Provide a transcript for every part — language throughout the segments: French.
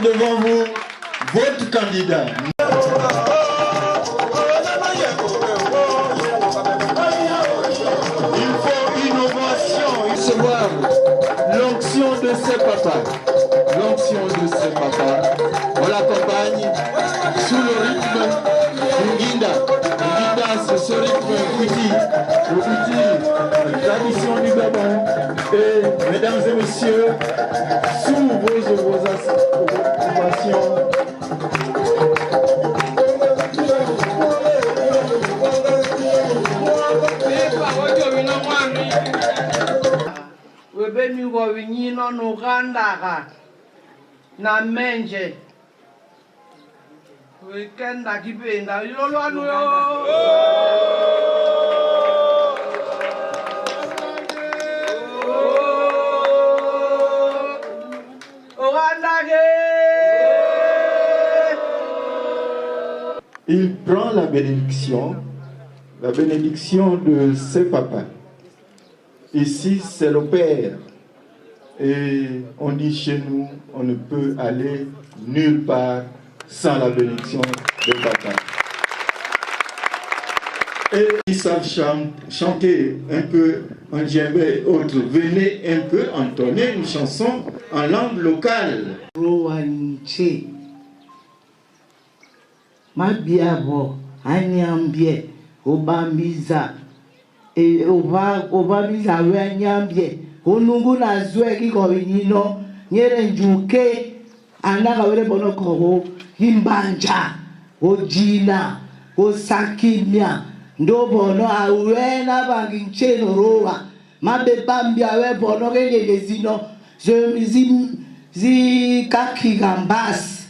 devant vous votre candidat. Il faut innovation, recevoir l'onction de ses papas. L'onction de ses papas. On l'accompagne sous le rythme du Guinda. Le Guinda, c'est ce rythme Bouti. Le Bouti, la tradition du Gabon. Et mesdames et messieurs, sous vos ovations, webeni wawinyino nugandaga na menje wekenda kipenda yolwanu il prend la bénédiction de ses papas. Ici, c'est le Père. Et on dit chez nous, on ne peut aller nulle part sans la bénédiction de papa. Et ils savent chanter un peu en djembé et autres. Venez un peu entonner une chanson en langue locale. Mabiabo, anyambie, obambiza, obambiza we anyambie, onungu na zwe kiko winino, nyere njuke, anaka wele bono koho, himbanja, ojina, osakimia, ndo bono awe na bangi ncheno roa, mabebambia we bono kele zino, zi kakigambas,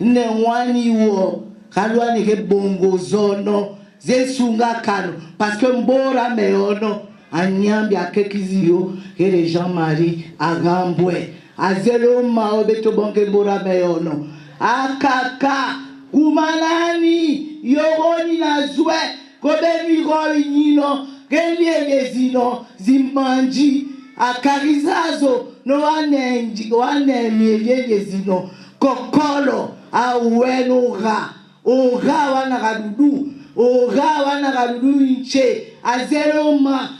ne wani wo, kalwani ke bongo zono zesunga kano parce que mbora meono anyambi akekizio kele Jean-Marie agambwe azelo mao beto bonge mbora meono akaka kumalani yogoni na zwe kobeni goi nino keliege zino zimbanji akarizazo no wanemie zino kokolo awenuga oga wana gadudu inche azeroma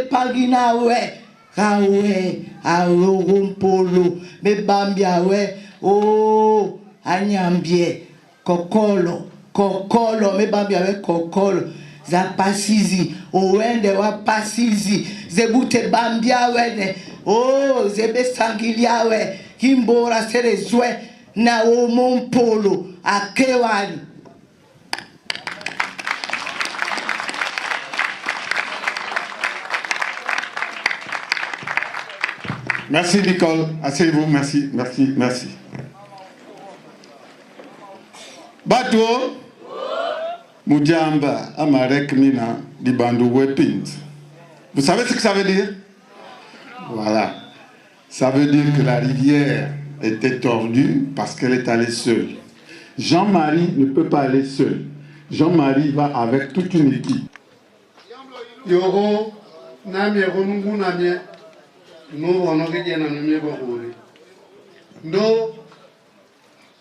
pagina we kawe awompolo bebambia we o anyambie kokolo mebambia we kokolo za pasizi owende wa pasizi zebute bambia wene o zebe sangilia we kimbora serezwe na omompolo akewani. Merci Nicole, asseyez-vous, merci. Bato, Mujamba, Amarek Mina, Dibandu Wepint. Vous savez ce que ça veut dire? Voilà. Ça veut dire que la rivière était tordue parce qu'elle est allée seule. Jean-Marie ne peut pas aller seul. Jean-Marie va avec toute une équipe. Yoro, Namie, Ronungu, Namie, nous, on aurait dit nous,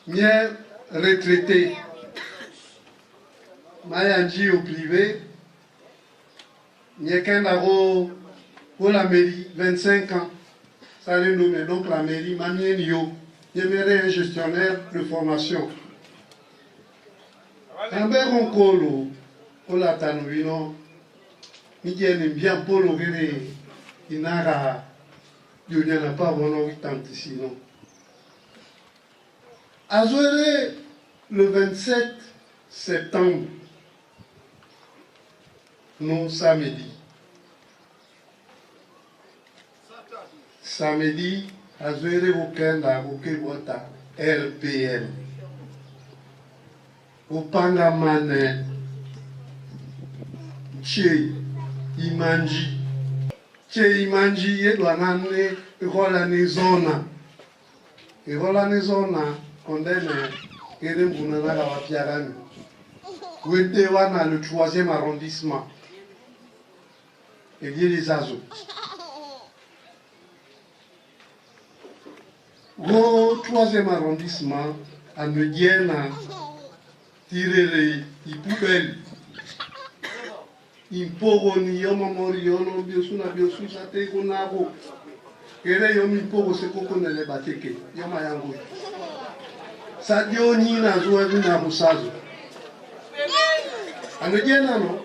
mieux retraité, Mayanji au privé, mieux qu'un aro pour la mairie, 25 ans. Ça les nomme donc la mairie Manien Yo. J'aimerais un gestionnaire de formation. Un peu mon colo, pour la Tanouino, il y a bien pour le verre, il n'a pas bon tant sinon. À Zouéré, le 27 septembre, nous samedi. Samedi, à Zouéré, au Kenda, au Kewata, RPM. Au Pangamane, Tché, Imanji. Tché, Imanji, Yedouanane, Rolane Zona. Et Rolane Zona, condamne, Kerembunana, la Wapiarani. Ouetewana, le 3e arrondissement. Et bien les Azos. Au 3e arrondissement, à Mediena, tiré les poubelles. Impogo ni yomamori yono biosuna biosusa te kunabo. Kere yomi impogo se koko nele bateke. Yoma yango. Sadio ni na zuwa na busazo. A Mediena no.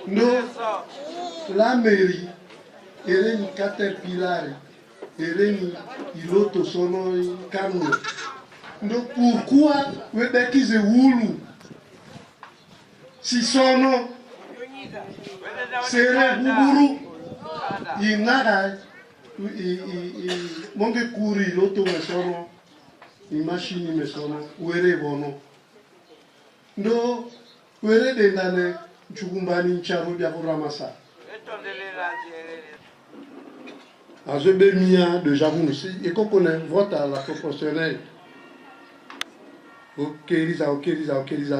No. La mairie. Ere ni caterpillar. Ere ni iloto sono camion. Donc pourquoi webekize wulu si sono sere buburu inaga monge kuri iloto mesono imashini mesono were bono ndo were dendane chukumbani ncharo bya kuramasa azebe mia de Javou et qu'on connaît vote à la proportionnelle. Ok, Lisa.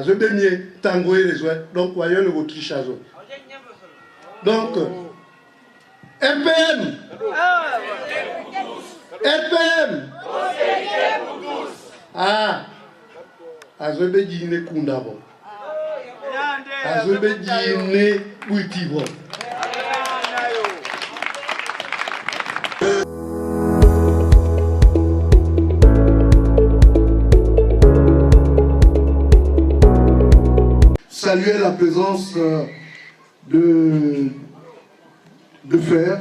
Je vais mieux tango et les oeufs. Donc, voyons le Autriche à eux. Donc, RPM. Ah, Azebe Dine Kundabo. Azebe Dine Uitibo. Saluer la présence de Fer,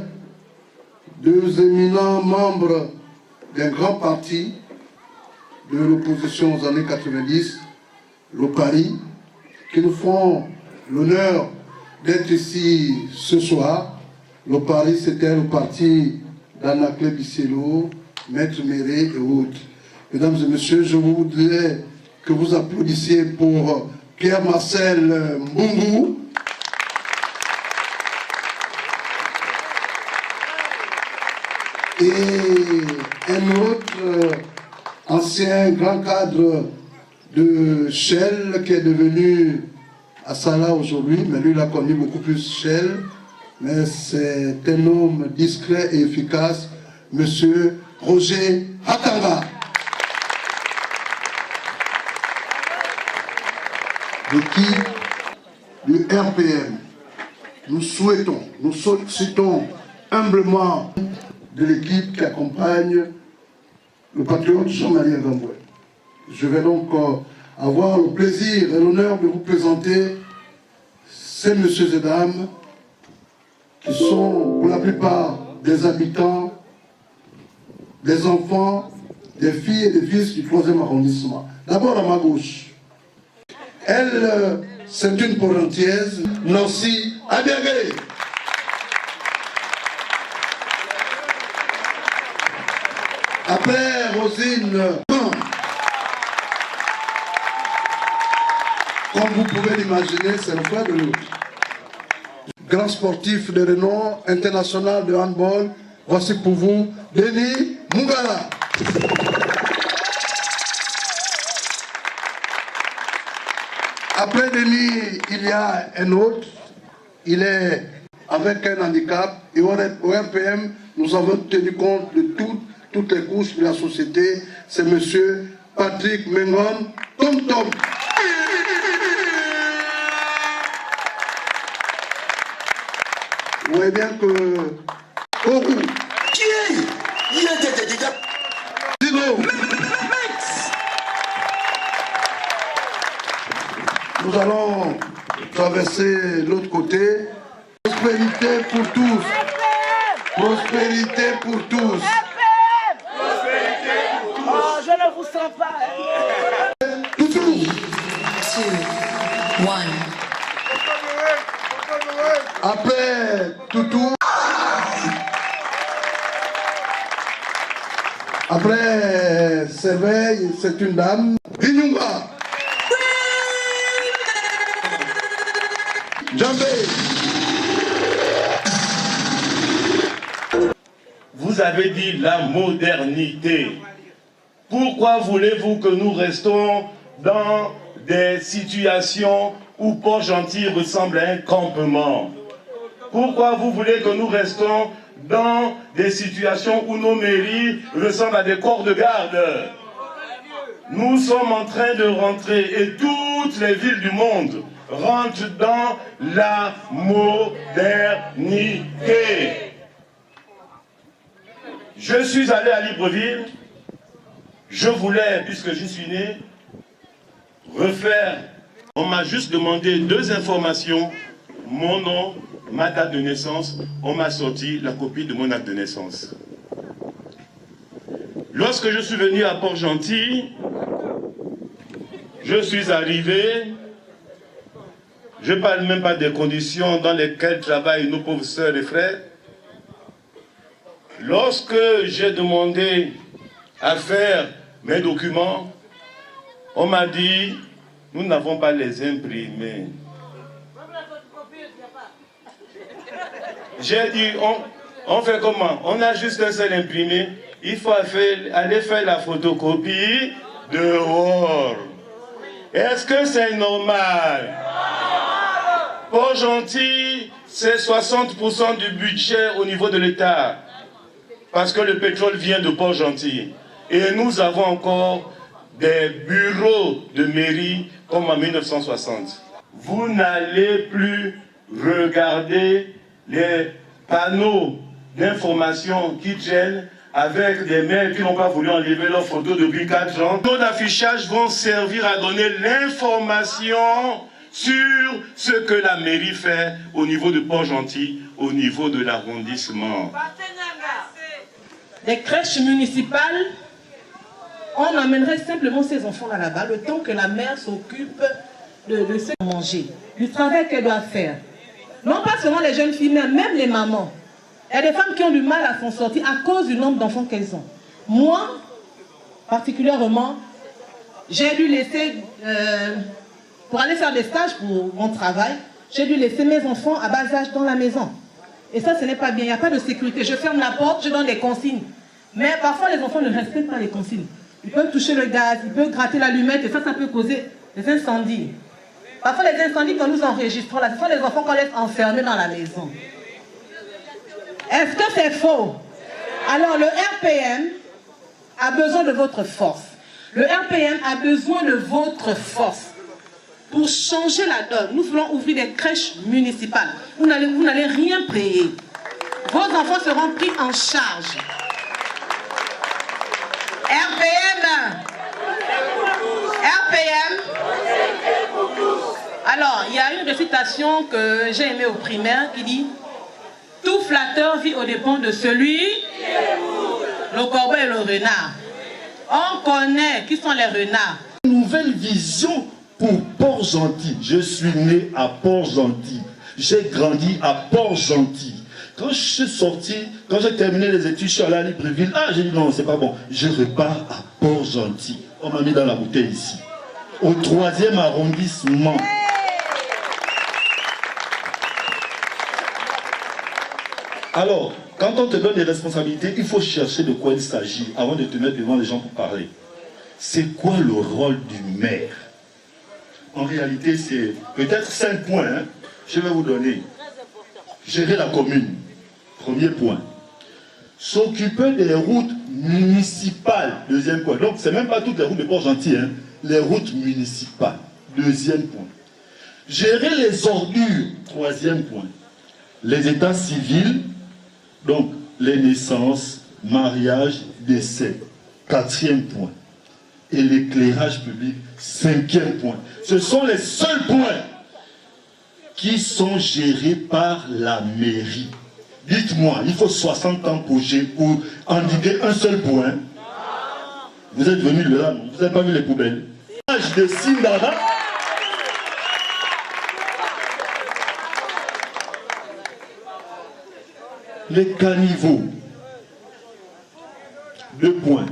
deux éminents membres d'un grand parti de l'opposition aux années 90, le Paris, qui nous font l'honneur d'être ici ce soir. Le Paris, c'était le parti d'Anaclé Bicelo, Maître Méré et autres. Mesdames et messieurs, je voudrais que vous applaudissiez pour Pierre-Marcel Mbungu, et un autre ancien grand cadre de Shell qui est devenu à Salah aujourd'hui, mais lui il a connu beaucoup plus Shell, mais c'est un homme discret et efficace, monsieur Roger Hatanga. L'équipe du RPM, nous sollicitons humblement de l'équipe qui accompagne le patriote Jean-Marie Ngamboué. Je vais donc avoir le plaisir et l'honneur de vous présenter ces messieurs et dames qui sont pour la plupart des habitants, des enfants, des filles et des fils du 3e arrondissement. D'abord à ma gauche. Elle, c'est une Porrentiaise, Nancy Abiagé. Après, Rosine, comme vous pouvez l'imaginer, c'est le frère de l'autre. Grand sportif de renom international de handball, voici pour vous, Denis Mungala. Après Denis, il y a un autre, il est avec un handicap, et au RPM, nous avons tenu compte de toutes les couches de la société. C'est M. Patrick Mengon Tom Tom. Vous voyez bien que Kourou, qui est Dino. Nous allons traverser l'autre côté. Prospérité pour tous. Prospérité pour tous. Oh, je ne vous sens pas. Toutou. 2, 1. Après Toutou. Après Séveille, c'est une dame. Binyunga. Jambé. Vous avez dit la modernité. Pourquoi voulez-vous que nous restons dans des situations où Port-Gentil ressemble à un campement? Pourquoi vous voulez que nous restons dans des situations où nos mairies ressemblent à des corps de garde. Nous sommes en train de rentrer et toutes les villes du monde rentrent dans la modernité. Je suis allé à Libreville, je voulais, puisque j'y suis né, refaire. On m'a juste demandé 2 informations, mon nom, ma date de naissance, on m'a sorti la copie de mon acte de naissance. Lorsque je suis venu à Port-Gentil, je suis arrivé, je ne parle même pas des conditions dans lesquelles travaillent nos pauvres sœurs et frères. Lorsque j'ai demandé à faire mes documents, on m'a dit, nous n'avons pas les imprimés. J'ai dit, on fait comment? On a juste un seul imprimé. Il faut aller faire la photocopie dehors. Est-ce que c'est normal? Port-Gentil, c'est 60% du budget au niveau de l'État. Parce que le pétrole vient de Port-Gentil. Et nous avons encore des bureaux de mairie comme en 1960. Vous n'allez plus regarder les panneaux d'information qui gênent avec des maires qui n'ont pas voulu enlever leurs photos depuis 4 ans. Nos affichages vont servir à donner l'information sur ce que la mairie fait au niveau de Port-Gentil, au niveau de l'arrondissement. Les crèches municipales, on emmènerait simplement ces enfants là-bas, le temps que la mère s'occupe de se manger, du travail qu'elle doit faire. Non pas seulement les jeunes filles, mais même les mamans. Il y a des femmes qui ont du mal à s'en sortir à cause du nombre d'enfants qu'elles ont. Moi, particulièrement, j'ai dû laisser, pour aller faire des stages pour mon travail, j'ai dû laisser mes enfants à bas âge dans la maison. Et ça, ce n'est pas bien, il n'y a pas de sécurité. Je ferme la porte, je donne des consignes. Mais parfois, les enfants ne respectent pas les consignes. Ils peuvent toucher le gaz, ils peuvent gratter l'allumette, et ça peut causer des incendies. Parfois, les incendies que nous enregistrons, là, ce sont les enfants qu'on laisse enfermés dans la maison. Est-ce que c'est faux? Alors, le RPM a besoin de votre force. Le RPM a besoin de votre force. Pour changer la donne, nous voulons ouvrir des crèches municipales. Vous n'allez rien payer. Vos enfants seront pris en charge. RPM. Alors, il y a une récitation que j'ai aimée au primaire qui dit « Tout flatteur vit aux dépens de celui, le corbeau et le renard. » On connaît qui sont les renards. Nouvelle vision pour Port-Gentil. Je suis né à Port-Gentil. J'ai grandi à Port-Gentil. Quand je suis sorti, quand j'ai terminé les études, je suis allé à Libreville. Ah, j'ai dit non, c'est pas bon. Je repars à Port-Gentil. On m'a mis dans la bouteille ici. Au 3e arrondissement. Alors, quand on te donne des responsabilités, il faut chercher de quoi il s'agit avant de te mettre devant les gens pour parler. C'est quoi le rôle du maire? En réalité, c'est peut-être 5 points. Hein. Je vais vous donner. Gérer la commune. Premier point. S'occuper des routes municipales. Deuxième point. Donc, ce n'est même pas toutes les routes de Port-Gentil. Hein. Les routes municipales. Deuxième point. Gérer les ordures. Troisième point. Les états civils. Donc, les naissances, mariages, décès. 4e point. Et l'éclairage public. 5e point. Ce sont les seuls points qui sont gérés par la mairie. Dites-moi, il faut 60 ans pour indiquer un seul point. Vous êtes venus là, vous n'avez pas vu les poubelles. L'âge de Sindara. Les caniveaux. 2 points.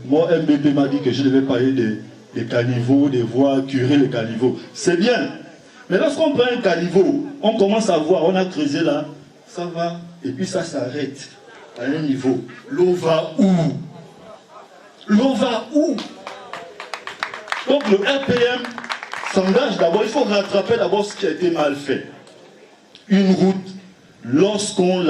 Mon MBP m'a dit que je devais parler des caniveaux, des voies, curer les caniveaux. C'est bien. Mais lorsqu'on prend un caniveau, on commence à voir, on a creusé là, ça va, et puis ça s'arrête à un niveau. L'eau va où? L'eau va où? Donc le RPM s'engage d'abord, il faut rattraper d'abord ce qui a été mal fait. Une route lorsqu'on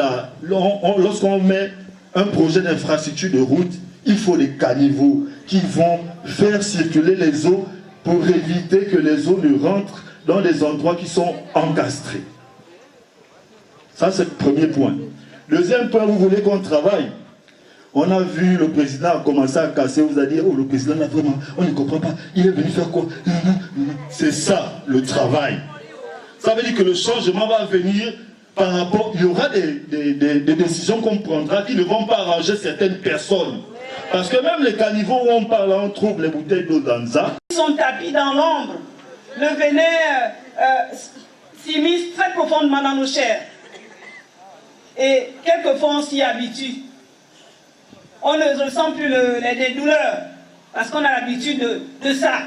met un projet d'infrastructure de route, il faut des caniveaux qui vont faire circuler les eaux pour éviter que les eaux ne rentrent dans des endroits qui sont encastrés. Ça, c'est le premier point. Deuxième point, vous voulez qu'on travaille. On a vu le président commencer à casser, vous avez dit, oh, le président là vraiment, on ne comprend pas, il est venu faire quoi? C'est ça, le travail. Ça veut dire que le changement va venir par rapport, il y aura des décisions qu'on prendra qui ne vont pas arranger certaines personnes. Parce que même les caniveaux où on parle, on trouve les bouteilles d'eau d'Anza. Ils sont tapis dans l'ombre. Le venin s'immisce très profondément dans nos chairs. Et quelquefois on s'y habitue. On ne ressent plus les douleurs parce qu'on a l'habitude de ça.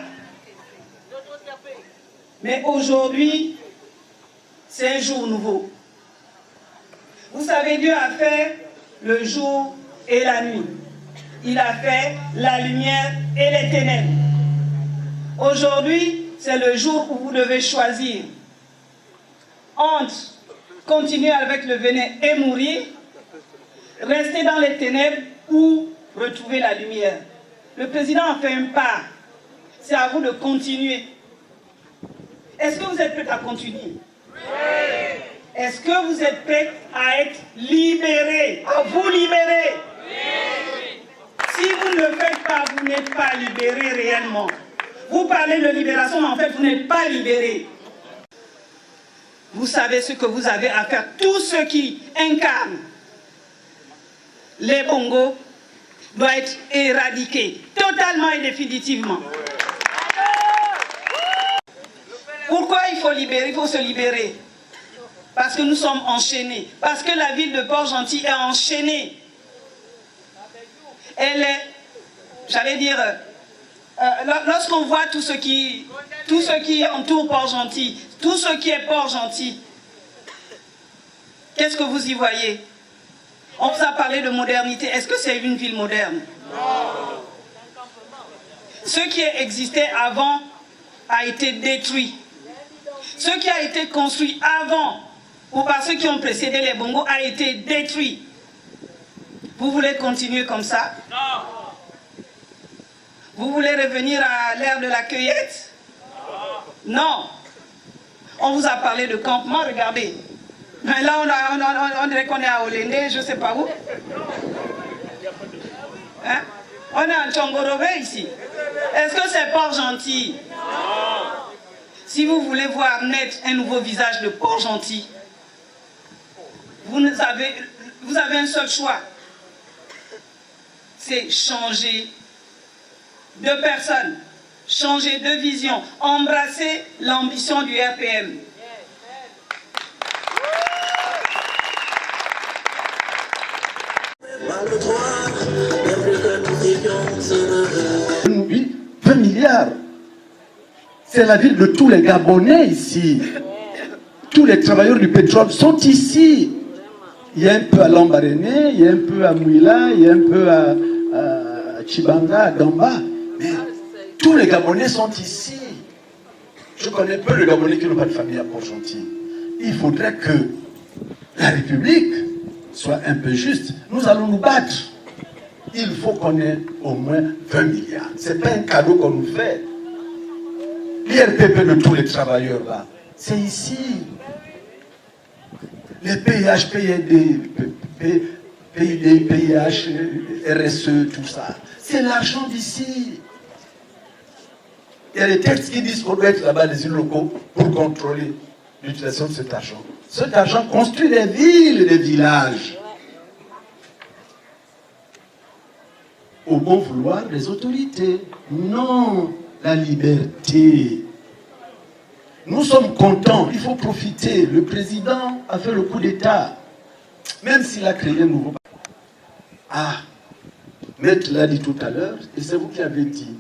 Mais aujourd'hui, c'est un jour nouveau. Vous savez, Dieu a fait le jour et la nuit. Il a fait la lumière et les ténèbres. Aujourd'hui, c'est le jour où vous devez choisir entre continuer avec le venin et mourir, rester dans les ténèbres ou retrouver la lumière. Le président a fait un pas. C'est à vous de continuer. Est-ce que vous êtes prêts à continuer? Oui. Est-ce que vous êtes prêts à être libérés, à vous libérer? Oui. Si vous ne le faites pas, vous n'êtes pas libérés réellement. Vous parlez de libération, mais en fait, vous n'êtes pas libérés. Vous savez ce que vous avez à faire. Tous ceux qui incarnent les bongos doivent être éradiqués, totalement et définitivement. Pourquoi il faut libérer? Il faut se libérer. Parce que nous sommes enchaînés. Parce que la ville de Port-Gentil est enchaînée. Elle est, j'allais dire, lorsqu'on voit tout ce qui entoure Port-Gentil, tout ce qui est Port-Gentil, qu'est-ce que vous y voyez? On vous a parlé de modernité. Est-ce que c'est une ville moderne? Non. Ce qui existait avant a été détruit. Ce qui a été construit avant ou par ceux qui ont précédé les bongos a été détruit. Vous voulez continuer comme ça? Non. Vous voulez revenir à l'ère de la cueillette? Non. On vous a parlé de campement, regardez. Mais là, on dirait qu'on est à Olende, je ne sais pas où. Hein? On est à Tchongorové ici. Est-ce que c'est Port-Gentil? Non. Si vous voulez voir naître un nouveau visage de Port-Gentil, vous avez un seul choix. C'est changer de personne, changer de vision, embrasser l'ambition du RPM. Oui, 20 milliards. C'est la ville de tous les Gabonais ici. Tous les travailleurs du pétrole sont ici. Il y a un peu à Lambaréné, il y a un peu à Mouila, il y a un peu à Chibanga, à Gamba. Mais tous les Gabonais sont ici. Je connais peu de Gabonais qui n'ont pas de famille à Port-Gentil. Il faudrait que la République soit un peu juste. Nous allons nous battre. Il faut qu'on ait au moins 20 milliards. Ce n'est pas un cadeau qu'on nous fait. L'IRPP de tous les travailleurs là, c'est ici. Les PIH, PID, PIH, RSE, tout ça. C'est l'argent d'ici. Il y a des textes qui disent qu'on doit être là-bas des élus locaux pour contrôler l'utilisation de cet argent. Cet argent construit des villes et des villages. Au bon vouloir des autorités. Non, la liberté. Nous sommes contents, il faut profiter. Le président a fait le coup d'État, même s'il a créé un nouveau... Ah, Maître l'a dit tout à l'heure, et c'est vous qui avez dit,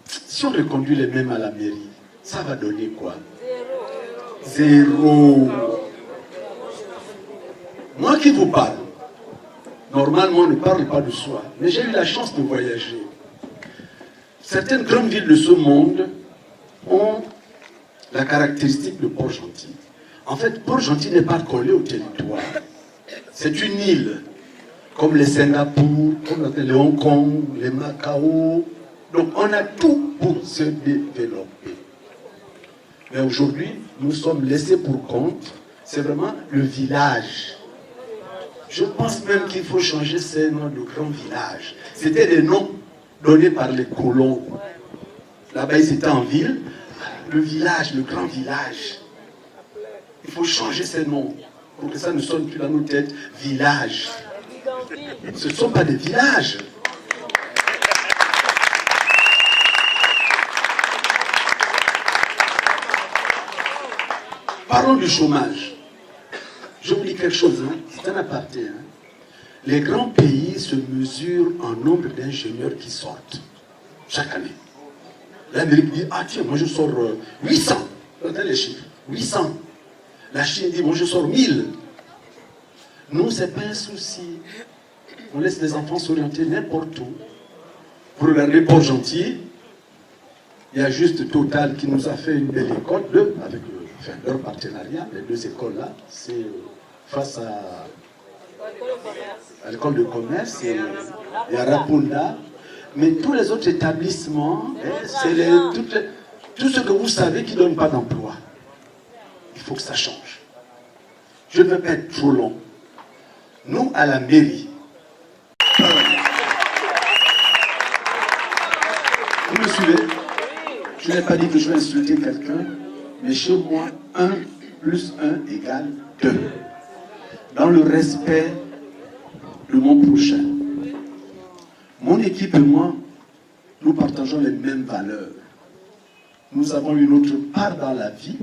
si on reconduit les mêmes à la mairie, ça va donner quoi? Zéro. Moi qui vous parle, normalement on ne parle pas de soi, mais j'ai eu la chance de voyager. Certaines grandes villes de ce monde ont la caractéristique de Port-Gentil. En fait, Port-Gentil n'est pas collé au territoire. C'est une île, comme les Singapour, comme les Hong Kong, les Macao. Donc on a tout pour se développer. Mais aujourd'hui, nous sommes laissés pour compte. C'est vraiment le village. Je pense même qu'il faut changer ces noms de grands villages. C'était des noms donnés par les colons. Là-bas, ils étaient en ville. Le village, le grand village. Il faut changer ces noms pour que ça ne sonne plus dans nos têtes. Village. Ce ne sont pas des villages. Parlons du chômage. J'oublie quelque chose, hein? C'est un aparté. Hein? Les grands pays se mesurent en nombre d'ingénieurs qui sortent chaque année. L'Amérique dit, ah tiens, moi je sors 800. Regardez les chiffres, 800. La Chine dit, moi je sors 1000. Nous, ce n'est pas un souci. On laisse les enfants s'orienter n'importe où. Vous regardez Port-Gentil, il y a juste Total qui nous a fait une belle école, avec leur partenariat, les deux écoles-là, c'est face à l'école de commerce, il y a Rapunda, mais tous les autres établissements, c'est tout ce que vous savez qui ne donne pas d'emploi. Il faut que ça change. Je ne veux pas être trop long. Nous, à la mairie, vous me suivez? Je n'ai pas dit que je vais insulter quelqu'un, mais chez moi, 1 plus 1 égale 2. Dans le respect de mon prochain. Mon équipe et moi, nous partageons les mêmes valeurs. Nous avons une autre part dans la vie.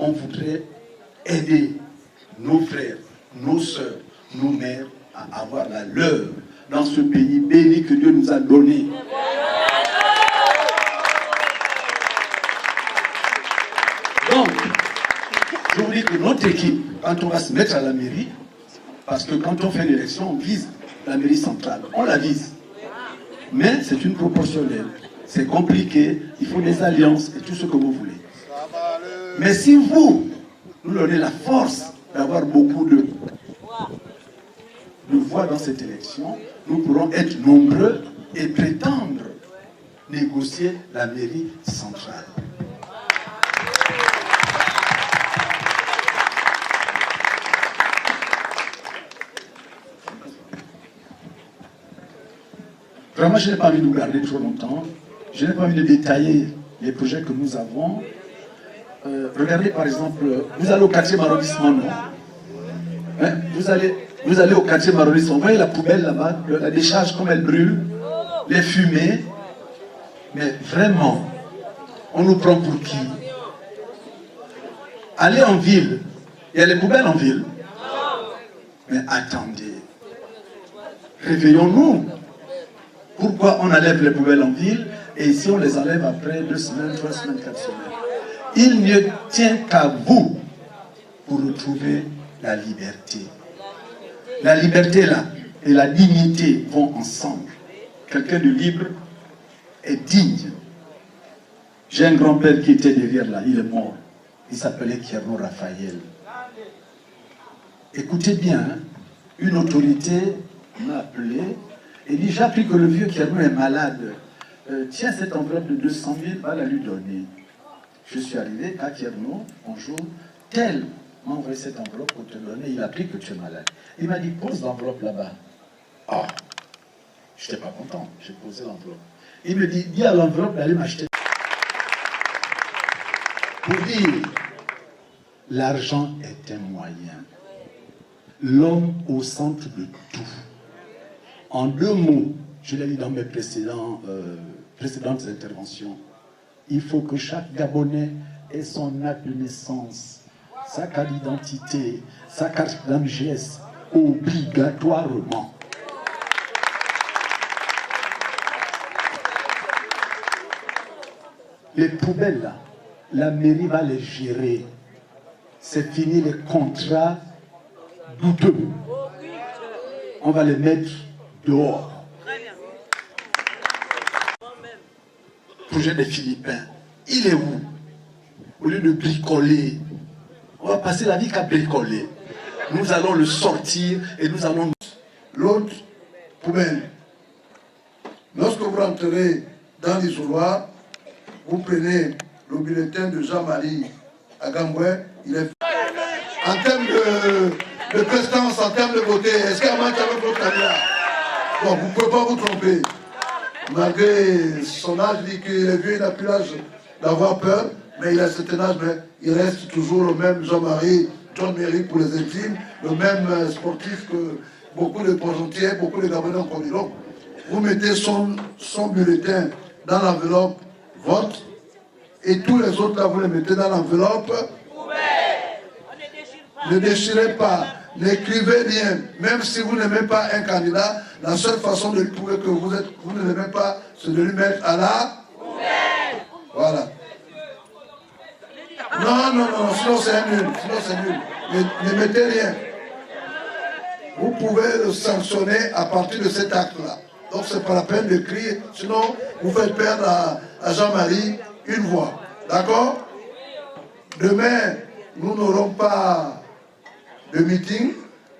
On voudrait aider nos frères, nos sœurs, nos mères à avoir la leur dans ce pays béni que Dieu nous a donné. Donc, je vous dis que notre équipe, quand on va se mettre à la mairie, parce que quand on fait une élection, on vise la mairie centrale. On la vise. Mais c'est une proportionnelle. C'est compliqué, il faut des alliances et tout ce que vous voulez. Mais si vous nous donnez la force d'avoir beaucoup de voix dans cette élection, nous pourrons être nombreux et prétendre négocier la mairie centrale. Vraiment, je n'ai pas envie de nous garder trop longtemps. Je n'ai pas envie de détailler les projets que nous avons. Regardez par exemple, vous allez au 4e arrondissement, non? Hein? Vous allez au 4e arrondissement, vous voyez la poubelle là-bas, la décharge comme elle brûle, les fumées. Mais vraiment, on nous prend pour qui? Allez en ville, il y a les poubelles en ville. Mais attendez, réveillons-nous. Pourquoi on enlève les poubelles en ville et ici on les enlève après 2 semaines, 3 semaines, 4 semaines? Il ne tient qu'à vous pour retrouver la liberté. La liberté là et la dignité vont ensemble. Quelqu'un de libre est digne. J'ai un grand-père qui était derrière là, il est mort. Il s'appelait Kierno Raphaël. Écoutez bien, hein, une autorité m'a appelé et dit, j'ai appris que le vieux Kierno est malade. Tiens cette enveloppe de 200 000, va la lui donner. Je suis arrivé à Kierno, bonjour, tel m'a envoyé cette enveloppe pour te donner, il a appris que tu es malade. Il m'a dit, pose l'enveloppe là-bas. Ah, je n'étais pas content, j'ai posé l'enveloppe. Il me dit, dis à l'enveloppe d'aller m'acheter. Pour dire, l'argent est un moyen. L'homme au centre de tout. En 2 mots, je l'ai dit dans mes précédentes interventions, il faut que chaque Gabonais ait son acte de naissance, sa carte d'identité, sa carte d'AMGS, obligatoirement. Les poubelles, là, la mairie va les gérer. C'est fini les contrats douteux. On va les mettre dehors. Projet des Philippins, il est où? Au lieu de bricoler, on va passer la vie qu'à bricoler. Nous allons le sortir et nous allons... L'autre poubelle. Lorsque vous rentrez dans l'isoloir, vous prenez le bulletin de Jean-Marie Agamboué. Il est... En termes de prestance, en termes de beauté, est-ce qu'il y a un match avec votre candidat? Bon, vous ne pouvez pas vous tromper. Malgré son âge, il dit qu'il est vieux, il n'a plus l'âge d'avoir peur, mais il a un certain âge, mais il reste toujours le même Jean-Marie, John Merrick pour les intimes, le même sportif que beaucoup de Porgentiers, beaucoup de Gabonais ont connu. Donc, vous mettez son bulletin dans l'enveloppe vote, et tous les autres là, vous les mettez dans l'enveloppe. Ne déchirez pas, n'écrivez rien, même si vous n'aimez pas un candidat, la seule façon de lui prouver que vous ne l'aimez pas, c'est de lui mettre à la poubelle. Voilà. Non, sinon c'est nul, ne mettez rien. Vous pouvez le sanctionner à partir de cet acte-là. Donc c'est pas la peine de crier, sinon vous faites perdre à Jean-Marie une voix. D'accord? Demain, nous n'aurons pas de meeting,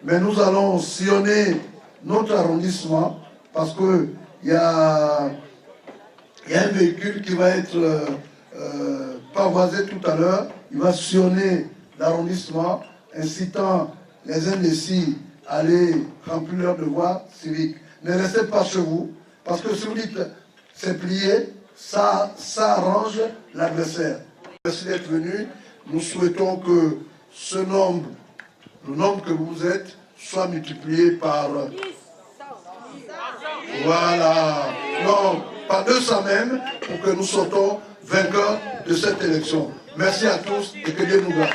mais nous allons sillonner notre arrondissement parce qu'il y a un véhicule qui va être pavoisé tout à l'heure. Il va sillonner l'arrondissement, incitant les indécis à aller remplir leur devoir civique. Ne restez pas chez vous, parce que si vous dites c'est plié, ça arrange l'adversaire. Merci d'être venu. Nous souhaitons que ce nombre, le nombre que vous êtes, soit multiplié par... Voilà. Non, par 200 même, pour que nous sortons vainqueurs de cette élection. Merci à tous et que Dieu nous garde.